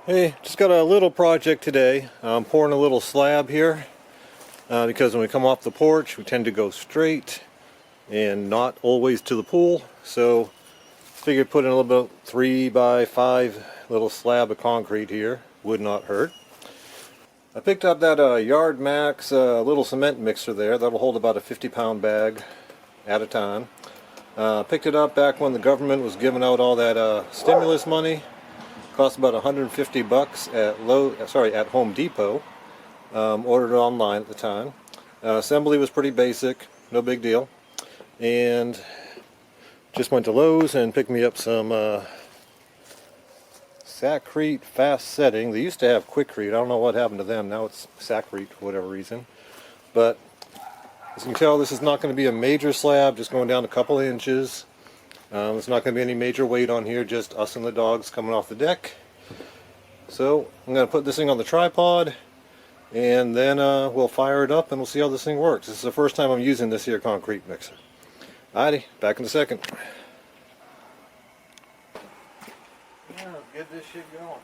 Hey, just got a little project today. I'm pouring a little slab here because when we come off the porch we tend to go straight and not always to the pool, so figured putting a little bit 3x5 little slab of concrete here would not hurt. I picked up that Yardmax little cement mixer there. That'll hold about a 50-pound bag at a time. Picked it up back when the government was giving out all that stimulus money. Cost about 150 bucks at Home Depot. Ordered it online at the time. Assembly was pretty basic, no big deal. And just went to Lowe's and picked me up some Saccrete fast setting. They used to have Quikrete. I don't know what happened to them. Now it's Saccrete for whatever reason. But as you can tell, this is not going to be a major slab, just going down a couple of inches. There's not going to be any major weight on here, just us and the dogs coming off the deck. So I'm going to put this thing on the tripod, and then we'll fire it up and we'll see how this thing works. This is the first time I'm using this here concrete mixer. Alrighty, back in a second. Yeah, let's get this shit going.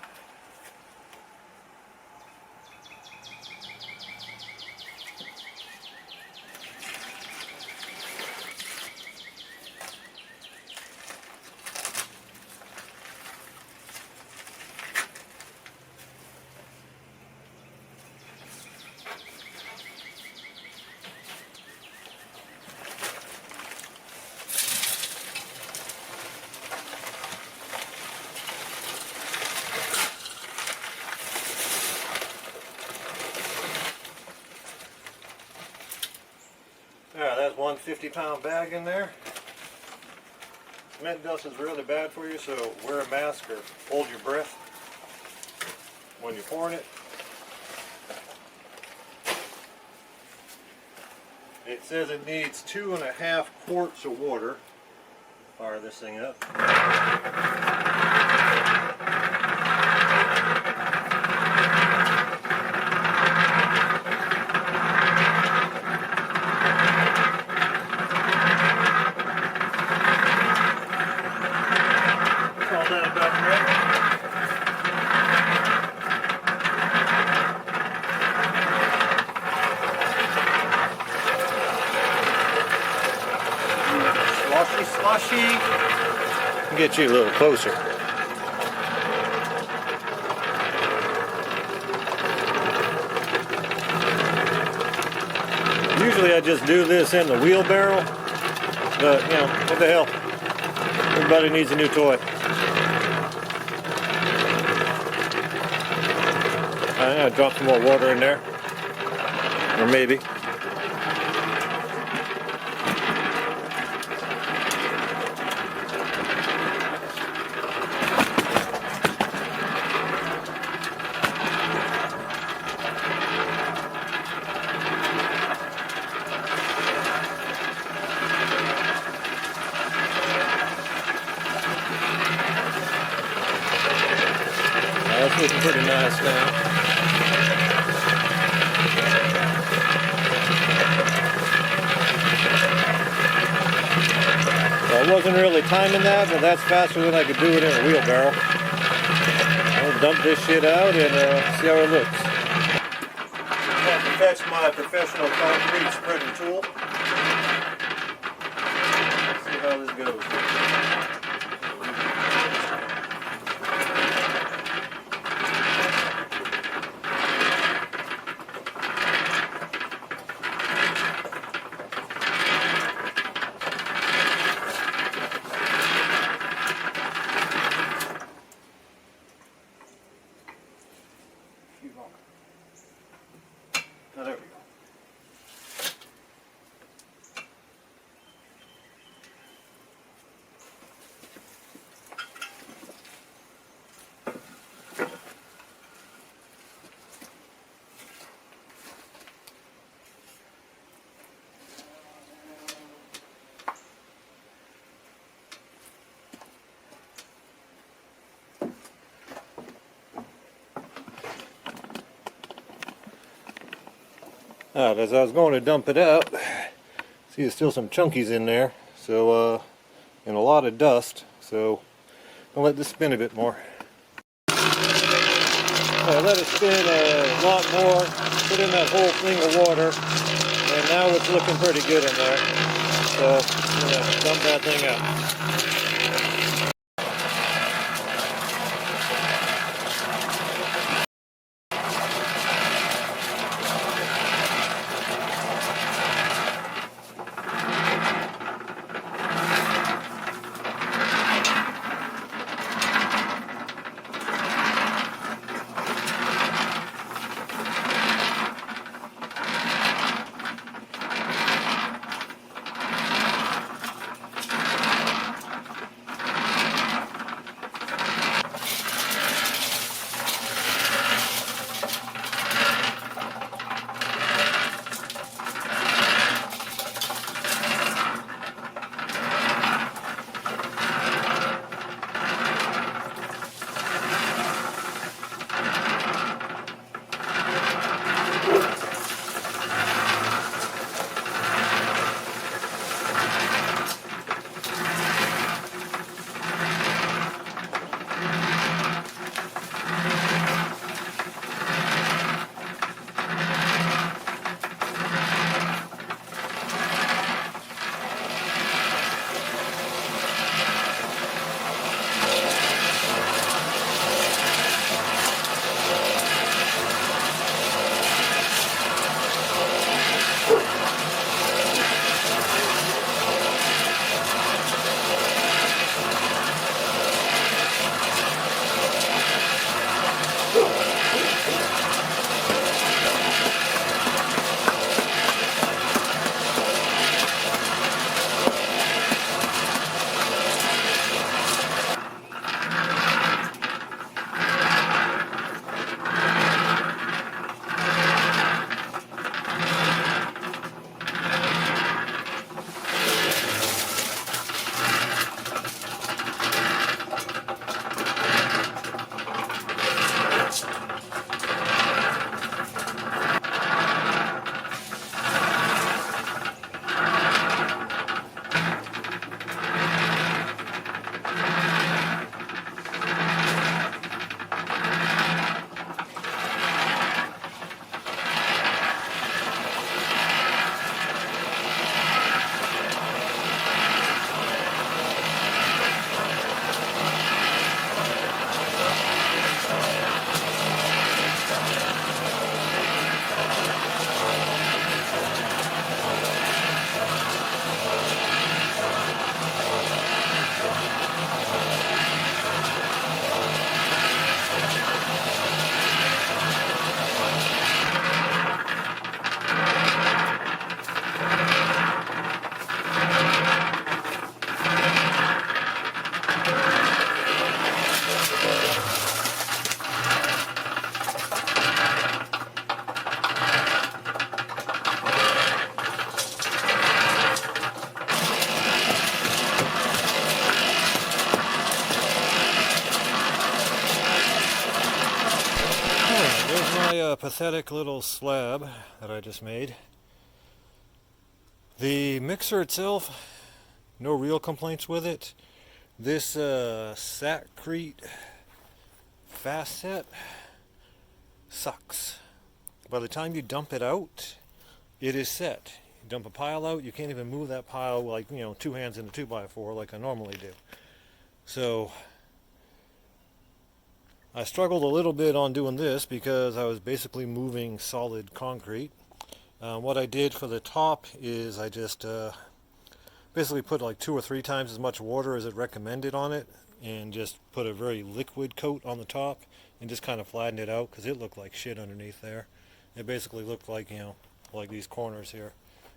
Alright, that's one 50-pound bag in there. Cement dust is really bad for you, so wear a mask or hold your breath when you're pouring it. It says it needs 2.5 quarts of water. Fire this thing up. Slushy. Get you a little closer. Usually I just do this in the wheelbarrow, but you know, what the hell? Everybody needs a new toy. I'm gonna drop some more water in there, or maybe. That's looking pretty nice now. Well, I wasn't really timing that, but that's faster than I could do it in a wheelbarrow. I'll dump this shit out and see how it looks. I have to fetch my professional concrete spreading tool. Let's see how this goes. Oh, there we go. As I was going to dump it out, see there's still some chunkies in there, so and a lot of dust, so I'll let this spin a bit more. I let it spin a lot more, put in that whole thing of water, and now it's looking pretty good in there. So I'm going to dump that thing out. There's my pathetic little slab that I just made. The mixer itself, no real complaints with it. This Satcrete fast set sucks. By the time you dump it out, it is set. You dump a pile out, you can't even move that pile like, two hands in a 2x4 like I normally do. So I struggled a little bit on doing this because I was basically moving solid concrete. What I did for the top is I just basically put like 2 or 3 times as much water as it recommended on it and just put a very liquid coat on the top and just kind of flattened it out because it looked like shit underneath there. It basically looked like, like these corners here.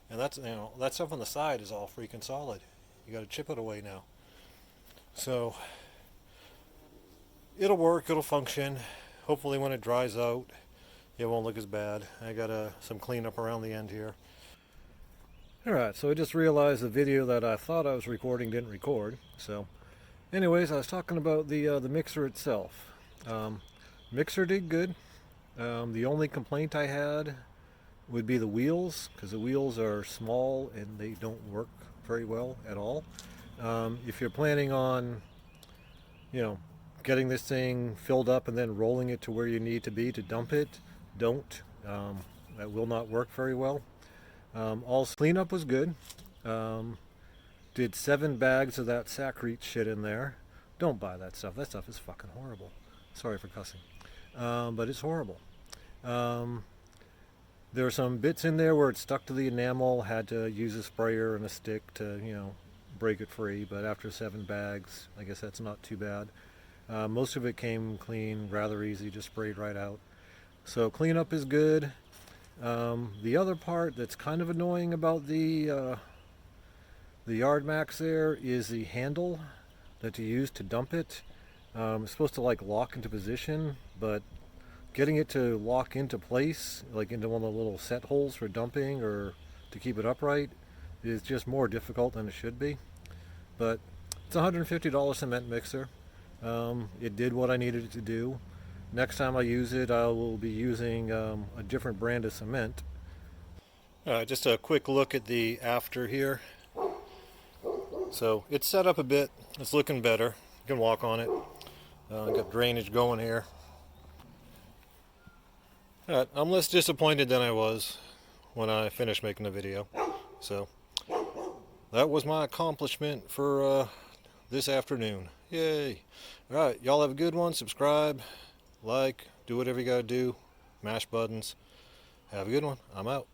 And that's, that stuff on the side is all freaking solid. You got to chip it away now. So it'll work, it'll function. Hopefully when it dries out, it won't look as bad. I got some cleanup around the end here. Alright, so I just realized the video that I thought I was recording didn't record. So anyways, I was talking about the mixer itself. Mixer did good. The only complaint I had would be the wheels, because the wheels are small and they don't work very well at all. If you're planning on, getting this thing filled up and then rolling it to where you need to be to dump it, don't. That will not work very well. Also, cleanup was good. Did 7 bags of that Saccharine shit in there. Don't buy that stuff. That stuff is fucking horrible. Sorry for cussing. But it's horrible. There were some bits in there where it stuck to the enamel. Had to use a sprayer and a stick to, break it free. But after 7 bags, I guess that's not too bad. Most of it came clean, rather easy, just sprayed right out. So cleanup is good. The other part that's kind of annoying about the Yardmax there is the handle that you use to dump it. It's supposed to like lock into position, but getting it to lock into place, like into one of the little set holes for dumping or to keep it upright, is just more difficult than it should be. But it's a $150 cement mixer. It did what I needed it to do. Next time I use it, I will be using a different brand of cement. Just a quick look at the after here. So it's set up a bit. It's looking better. You can walk on it. Got drainage going here. Alright, I'm less disappointed than I was when I finished making the video. So that was my accomplishment for this afternoon. Yay! Alright, y'all have a good one. Subscribe, like, do whatever you gotta do. Mash buttons. Have a good one. I'm out.